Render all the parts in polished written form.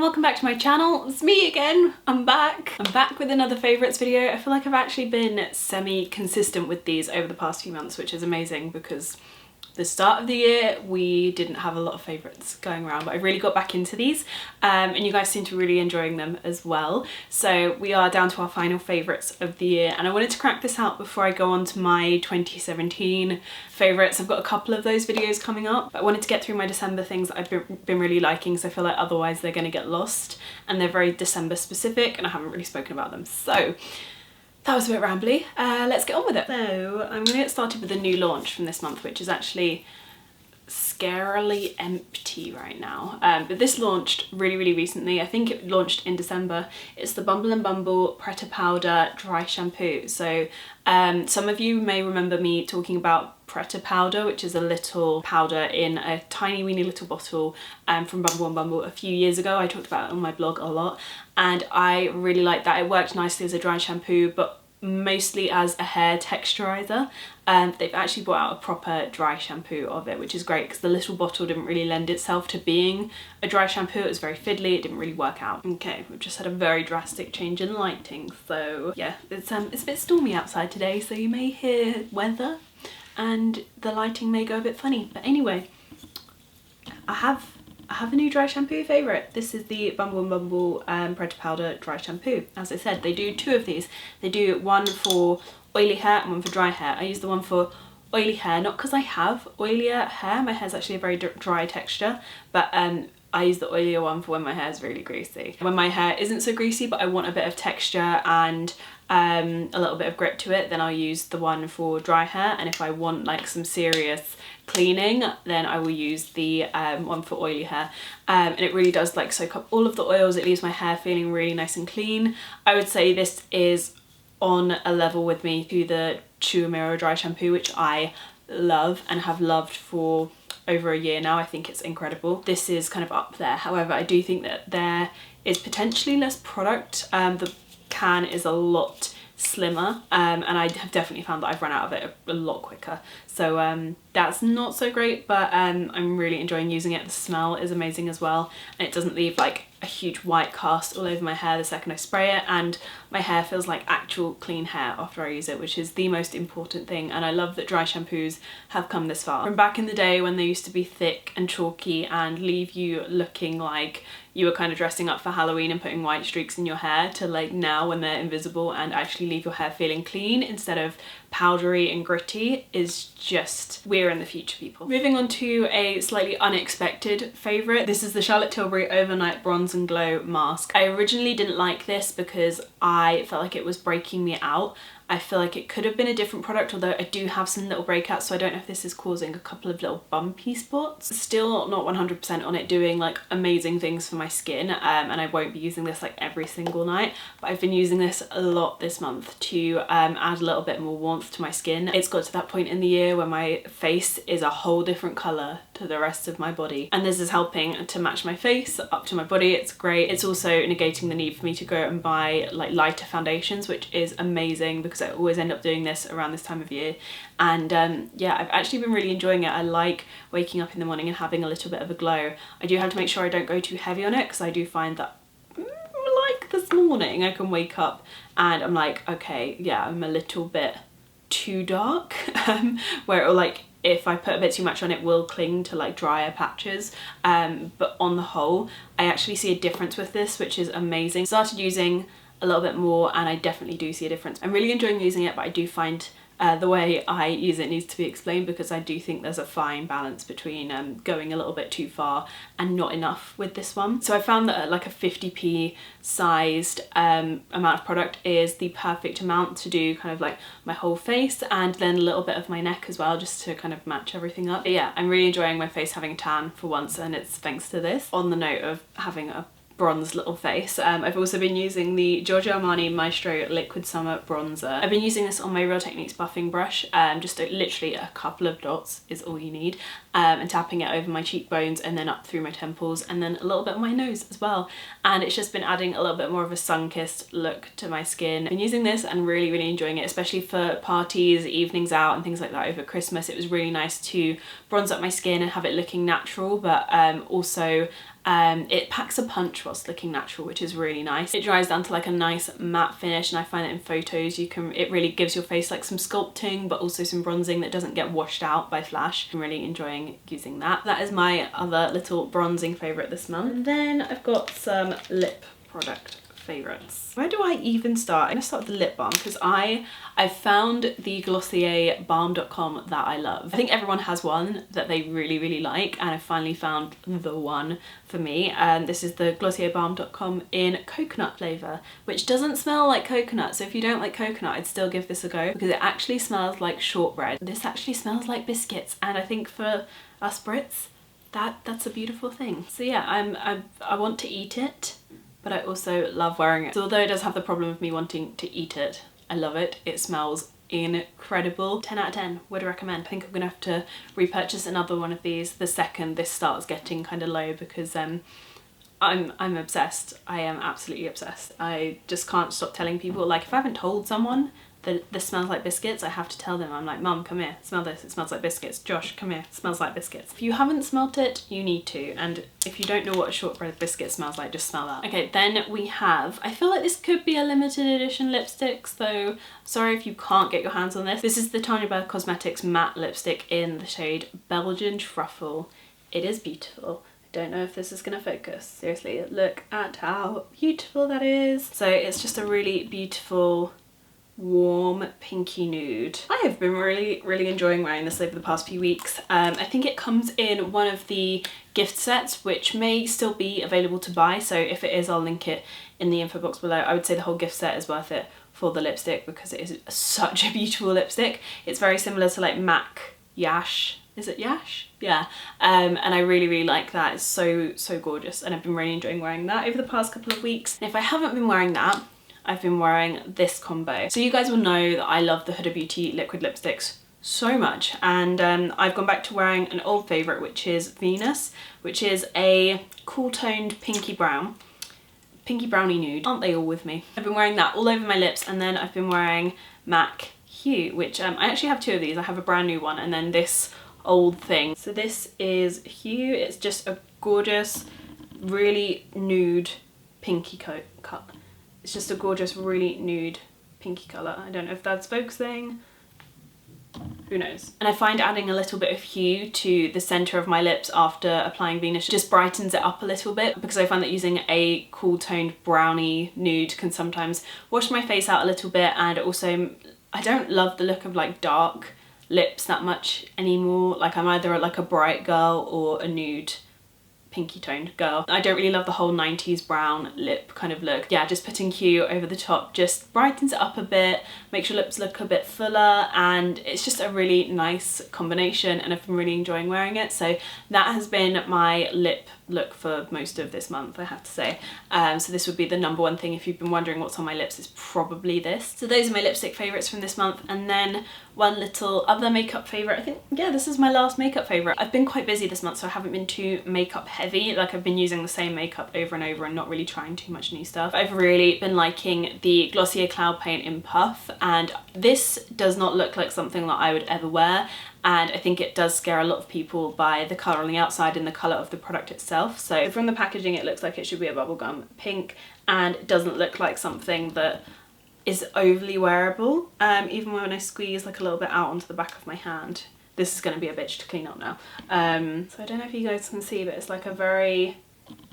welcome back to my channel. It's me again. I'm back with another favourites video. I feel like I've actually been semi-consistent with these over the past few months, which is amazing because the start of the year we didn't have a lot of favourites going around, but I really got back into these and you guys seem to really enjoying them as well. So we are down to our final favourites of the year, and I wanted to crack this out before I go on to my 2017 favourites. I've got a couple of those videos coming up, but I wanted to get through my December things that I've been really liking, so I feel like otherwise they're going to get lost, and they're very December specific and I haven't really spoken about them. So that was a bit rambly. Let's get on with it. So I'm gonna get started with a new launch from this month, which is actually scarily empty right now. But this launched really recently. I think it launched in December. It's the Bumble and Bumble Pret a Powder Dry Shampoo. So some of you may remember me talking about Pret a Powder, which is a little powder in a tiny weeny little bottle from Bumble and Bumble a few years ago. I talked about it on my blog a lot and I really liked that. It worked nicely as a dry shampoo, but mostly as a hair texturizer. They've actually brought out a proper dry shampoo of it, which is great because the little bottle didn't really lend itself to being a dry shampoo. It was very fiddly, it didn't really work out. Okay, we've just had a very drastic change in lighting, so yeah, it's a bit stormy outside today, so you may hear weather and the lighting may go a bit funny. But anyway, I have a new dry shampoo favourite. This is the Bumble and Bumble Pret a Powder Dry Shampoo. As I said, they do two of these. They do one for oily hair and one for dry hair. I use the one for oily hair, not because I have oilier hair. My hair's actually a very dry texture, but I use the oilier one for when my hair is really greasy. When my hair isn't so greasy but I want a bit of texture and a little bit of grip to it, then I'll use the one for dry hair, and if I want like some serious cleaning then I will use the one for oily hair, and it really does like soak up all of the oils. It leaves my hair feeling really nice and clean. I would say this is on a level with me to the True Mirror dry shampoo, which I love and have loved for over a year now. I think it's incredible. This is kind of up there. However, I do think that there is potentially less product. The can is a lot slimmer and I have definitely found that I've run out of it a lot quicker, so that's not so great, but I'm really enjoying using it. The smell is amazing as well, and it doesn't leave like a huge white cast all over my hair the second I spray it, and my hair feels like actual clean hair after I use it, which is the most important thing. And I love that dry shampoos have come this far. From back in the day when they used to be thick and chalky and leave you looking like you were kind of dressing up for Halloween and putting white streaks in your hair, to like now when they're invisible and actually leave your hair feeling clean instead of powdery and gritty, is just, we're in the future, people. Moving on to a slightly unexpected favourite. This is the Charlotte Tilbury Overnight Bronze and Glow Mask. I originally didn't like this because I felt like it was breaking me out. I feel like it could have been a different product, although I do have some little breakouts, so I don't know if this is causing a couple of little bumpy spots. Still not 100% on it doing like amazing things for my skin, and I won't be using this like every single night, but I've been using this a lot this month to add a little bit more warmth to my skin. It's got to that point in the year where my face is a whole different colour to the rest of my body, and this is helping to match my face up to my body. It's great. It's also negating the need for me to go and buy like lighter foundations, which is amazing because I always end up doing this around this time of year. And yeah, I've actually been really enjoying it. I like waking up in the morning and having a little bit of a glow. I do have to make sure I don't go too heavy on it because I do find that like this morning I can wake up and I'm like, okay, yeah, I'm a little bit too dark, where it'll like, if I put a bit too much on, it will cling to like drier patches, but on the whole I actually see a difference with this, which is amazing. Started using a little bit more and I definitely do see a difference. I'm really enjoying using it, but I do find the way I use it needs to be explained, because I do think there's a fine balance between going a little bit too far and not enough with this one. So I found that like a 50p sized amount of product is the perfect amount to do kind of like my whole face and then a little bit of my neck as well, just to kind of match everything up. But yeah, I'm really enjoying my face having a tan for once, and it's thanks to this. On the note of having a bronze little face, I've also been using the Giorgio Armani Maestro Liquid Summer Bronzer. I've been using this on my Real Techniques buffing brush, just literally a couple of dots is all you need, and tapping it over my cheekbones and then up through my temples and then a little bit of my nose as well, and it's just been adding a little bit more of a sun-kissed look to my skin. I've been using this and really enjoying it, especially for parties, evenings out and things like that over Christmas. It was really nice to bronze up my skin and have it looking natural, but also It packs a punch whilst looking natural, which is really nice. It dries down to like a nice matte finish, and I find that in photos it really gives your face like some sculpting but also some bronzing that doesn't get washed out by flash. I'm really enjoying using that. That is my other little bronzing favourite this month. And then I've got some lip product favourites. Where do I even start? I'm gonna start with the lip balm because I found the Glossier balm.com that I love. I think everyone has one that they really like, and I finally found the one for me. This is the Glossier balm.com in coconut flavour, which doesn't smell like coconut. So if you don't like coconut, I'd still give this a go because it actually smells like shortbread. This actually smells like biscuits, and I think for us Brits, that's a beautiful thing. So yeah, I want to eat it, but I also love wearing it. So although it does have the problem of me wanting to eat it, I love it. It smells incredible. 10 out of 10, would recommend. I think I'm gonna have to repurchase another one of these the second this starts getting kind of low, because I'm obsessed. I am absolutely obsessed. I just can't stop telling people, like if I haven't told someone that this smells like biscuits, I have to tell them. I'm like, Mum, come here, smell this, it smells like biscuits. Josh, come here, it smells like biscuits. If you haven't smelt it, you need to, and if you don't know what a shortbread biscuit smells like, just smell that. Okay, then we have, I feel like this could be a limited edition lipstick, so sorry if you can't get your hands on this. This is the Tanya Burr Cosmetics matte lipstick in the shade Belgian Truffle. It is beautiful. Don't know if this is gonna focus. Seriously, look at how beautiful that is. So it's just a really beautiful, warm pinky nude. I have been really enjoying wearing this over the past few weeks. I think it comes in one of the gift sets, which may still be available to buy, so if it is, I'll link it in the info box below. I would say the whole gift set is worth it for the lipstick because it is such a beautiful lipstick. It's very similar to like MAC Yash. Is it Yash? Yeah. And I really like that. It's so gorgeous, and I've been really enjoying wearing that over the past couple of weeks. And if I haven't been wearing that, I've been wearing this combo. So you guys will know that I love the Huda Beauty liquid lipsticks so much, and I've gone back to wearing an old favourite, which is Venus, which is a cool toned pinky brownie nude. Aren't they all with me? I've been wearing that all over my lips, and then I've been wearing F.A.Q, which I actually have two of these. I have a brand new one and then this old thing. So this is Hue. It's just a gorgeous, really nude pinky cut. It's just a gorgeous, really nude pinky colour. I don't know if that's focusing. Who knows? And I find adding a little bit of hue to the centre of my lips after applying Venus just brightens it up a little bit, because I find that using a cool toned brownie nude can sometimes wash my face out a little bit, and also I don't love the look of like dark lips that much anymore. Like I'm either like a bright girl or a nude pinky toned girl. I don't really love the whole 90s brown lip kind of look. Yeah, just putting hue over the top just brightens it up a bit, makes your lips look a bit fuller, and it's just a really nice combination, and I've been really enjoying wearing it. So that has been my lip look for most of this month, I have to say. So this would be the number one thing if you've been wondering what's on my lips, is probably this. So those are my lipstick favourites from this month, and then one little other makeup favourite. I think, yeah, this is my last makeup favourite. I've been quite busy this month, so I haven't been too makeup heavy. Like I've been using the same makeup over and over and not really trying too much new stuff. I've really been liking the Glossier Cloud Paint in Puff, and this does not look like something that I would ever wear, and I think it does scare a lot of people by the colour on the outside and the colour of the product itself. So from the packaging it looks like it should be a bubblegum pink, and it doesn't look like something that is overly wearable, even when I squeeze like a little bit out onto the back of my hand. This is going to be a bitch to clean up now. So I don't know if you guys can see, but it's like a very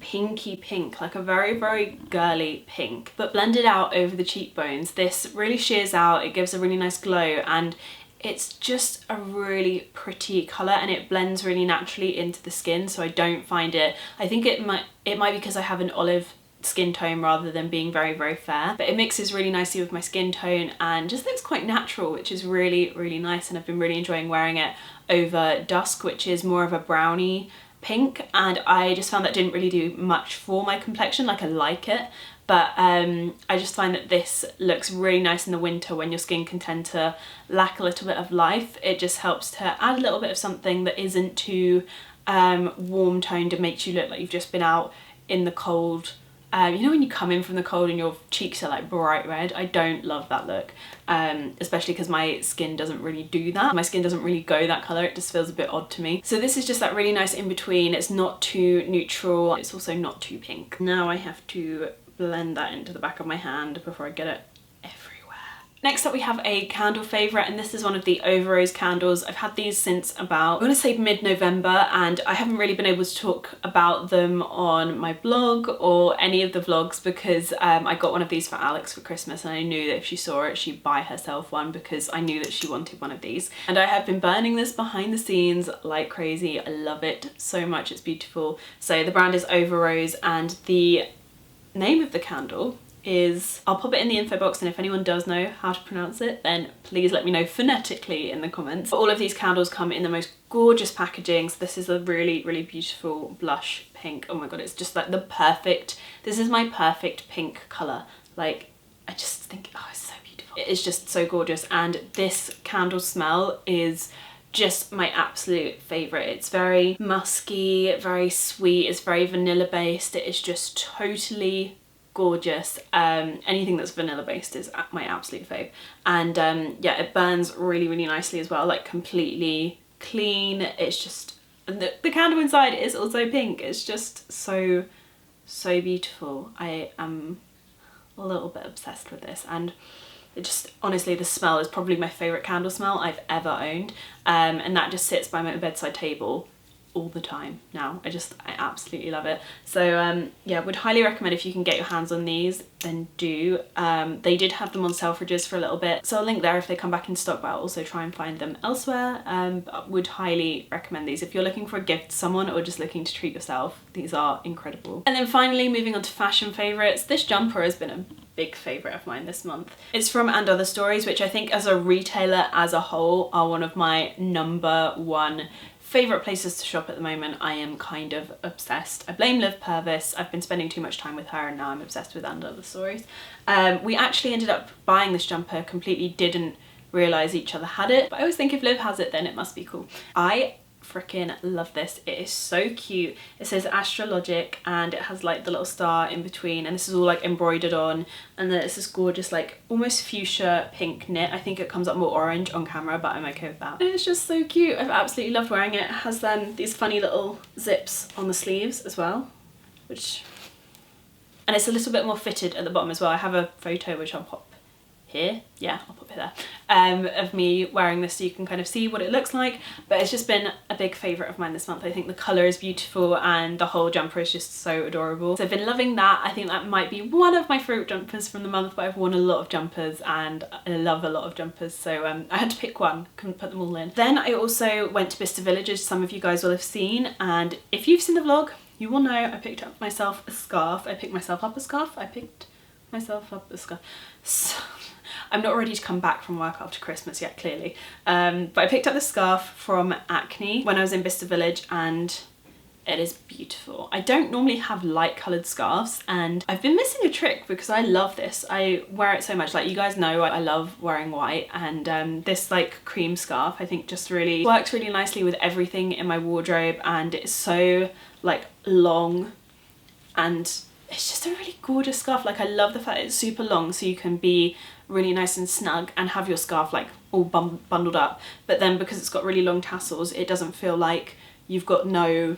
pinky pink, like a very girly pink, but blended out over the cheekbones. This really shears out, it gives a really nice glow, and it's just a really pretty colour, and it blends really naturally into the skin, so I don't find it, I think it might be because I have an olive skin tone rather than being very fair, but it mixes really nicely with my skin tone and just looks quite natural, which is really nice, and I've been really enjoying wearing it over Dusk, which is more of a brownie pink, and I just found that didn't really do much for my complexion. Like I like it, but I just find that this looks really nice in the winter when your skin can tend to lack a little bit of life. It just helps to add a little bit of something that isn't too warm toned and makes you look like you've just been out in the cold you know when you come in from the cold and your cheeks are like bright red? I don't love that look, especially because my skin doesn't really do that. My skin doesn't really go that colour, it just feels a bit odd to me. So this is just that really nice in between. It's not too neutral, it's also not too pink. Now I have to blend that into the back of my hand before I get it everywhere. Next up we have a candle favourite, and this is one of the Overose candles. I've had these since about, I want to say mid-November, and I haven't really been able to talk about them on my blog or any of the vlogs because I got one of these for Alex for Christmas, and I knew that if she saw it she'd buy herself one because I knew that she wanted one of these. And I have been burning this behind the scenes like crazy. I love it so much, it's beautiful. So the brand is Overose, and the name of the candle is, I'll pop it in the info box, and if anyone does know how to pronounce it then please let me know phonetically in the comments. But all of these candles come in the most gorgeous packaging. So this is a really, really beautiful blush pink. Oh my god, it's just like the perfect, this is my perfect pink colour. Like, I just think, oh, it's so beautiful. It is just so gorgeous, and this candle smell is just my absolute favourite. It's very musky, very sweet, it's very vanilla based. It is just totally gorgeous. Anything that's vanilla based is my absolute fave. And yeah, it burns really, really nicely as well, like completely clean. It's just, the candle inside is also pink. It's just so, so beautiful. I am a little bit obsessed with this, and it just, honestly, the smell is probably my favourite candle smell I've ever owned, and that just sits by my bedside table all the time now. I absolutely love it. So yeah, would highly recommend, if you can get your hands on these, then do. They did have them on Selfridges for a little bit, so I'll link there if they come back in stock, but I'll also try and find them elsewhere. But would highly recommend these if you're looking for a gift to someone or just looking to treat yourself. These are incredible. And then finally, moving on to fashion favourites, this jumper has been a big favourite of mine this month. It's from And Other Stories, which I think as a retailer as a whole are one of my #1 favourite places to shop at the moment. I am kind of obsessed. I blame Liv Purvis. I've been spending too much time with her, and now I'm obsessed with And Other Stories. We actually ended up buying this jumper, completely didn't realise each other had it, but I always think if Liv has it then it must be cool. I freaking love this. It is so cute. It says Astrologic, and it has like the little star in between, and this is all like embroidered on, and then it's this gorgeous like almost fuchsia pink knit. I think it comes up more orange on camera, but I'm okay with that. And it's just so cute. I've absolutely loved wearing it. It has these funny little zips on the sleeves as well, and it's a little bit more fitted at the bottom as well. I have a photo which I'll pop here, yeah, I'll pop it there, of me wearing this so you can kind of see what it looks like. But it's just been a big favourite of mine this month. I think the colour is beautiful and the whole jumper is just so adorable. So I've been loving that. I think that might be one of my favourite jumpers from the month, but I've worn a lot of jumpers and I love a lot of jumpers, so I had to pick one, couldn't put them all in. Then I also went to Bicester Village, as some of you guys will have seen, and if you've seen the vlog you will know I picked up myself a scarf. I picked myself up a scarf. So, I'm not ready to come back from work after Christmas yet, clearly. But I picked up this scarf from Acne when I was in Bicester Village, and it is beautiful. I don't normally have light coloured scarves, and I've been missing a trick because I love this. I wear it so much. Like, you guys know I love wearing white, and this like cream scarf I think just really works really nicely with everything in my wardrobe, and it's so like long, and it's just a really gorgeous scarf. Like, I love the fact it's super long so you can be really nice and snug and have your scarf like all bundled up, but then because it's got really long tassels it doesn't feel like you've got no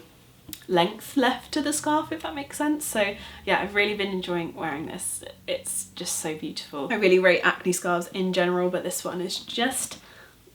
length left to the scarf, if that makes sense. So yeah, I've really been enjoying wearing this. It's just so beautiful. I really rate Acne scarves in general, but this one is just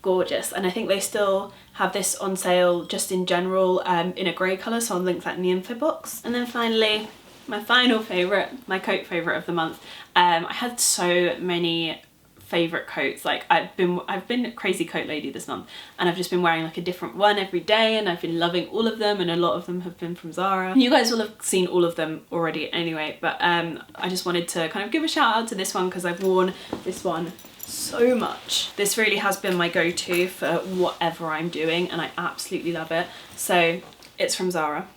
gorgeous, and I think they still have this on sale just in general in a grey colour, so I'll link that in the info box. And then finally, my final favourite, my coat favourite of the month. I had so many favourite coats. Like, I've been a crazy coat lady this month, and I've just been wearing like a different one every day, and I've been loving all of them, and a lot of them have been from Zara. You guys will have seen all of them already anyway, but I just wanted to kind of give a shout out to this one because I've worn this one so much. This really has been my go-to for whatever I'm doing, and I absolutely love it. So it's from Zara,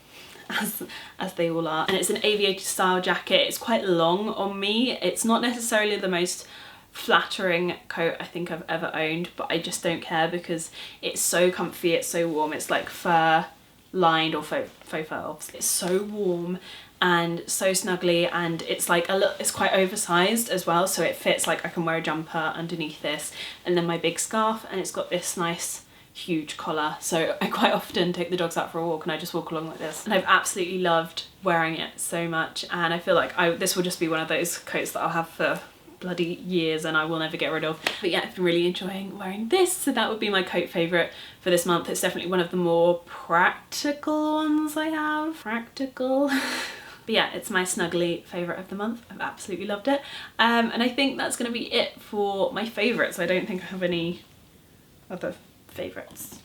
as they all are, and it's an aviator style jacket. It's quite long on me. It's not necessarily the most flattering coat I think I've ever owned, but I just don't care because it's so comfy, it's so warm. It's like fur lined, or faux fur obviously. It's so warm, and so snuggly, and it's like it's quite oversized as well, so it fits. Like I can wear a jumper underneath this and then my big scarf, and it's got this nice huge collar, so I quite often take the dogs out for a walk and I just walk along like this, and I've absolutely loved wearing it so much, and I feel like this will just be one of those coats that I'll have for bloody years and I will never get rid of. But yeah, I've been really enjoying wearing this, so that would be my coat favourite for this month. It's definitely one of the more practical ones I have. Practical. But yeah, it's my snuggly favourite of the month. I've absolutely loved it. And I think that's going to be it for my favourites. I don't think I have any other favourites.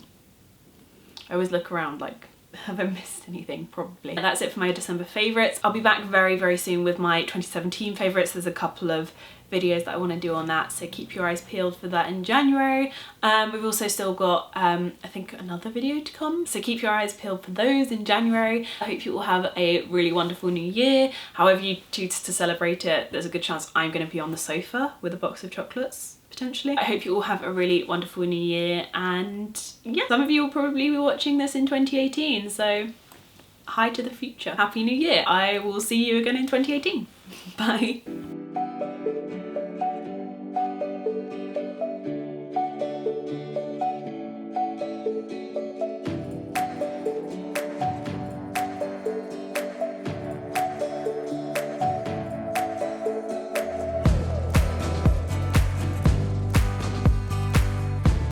I always look around like, have I missed anything? Probably. That's it for my December favourites. I'll be back very, very soon with my 2017 favourites. There's a couple of videos that I want to do on that, so keep your eyes peeled for that in January. We've also still got I think another video to come, so keep your eyes peeled for those in January. I hope you all have a really wonderful new year. However you choose to celebrate it, there's a good chance I'm going to be on the sofa with a box of chocolates potentially. I hope you all have a really wonderful new year, and yeah, some of you will probably be watching this in 2018, so hi to the future. Happy New Year. I will see you again in 2018. Bye.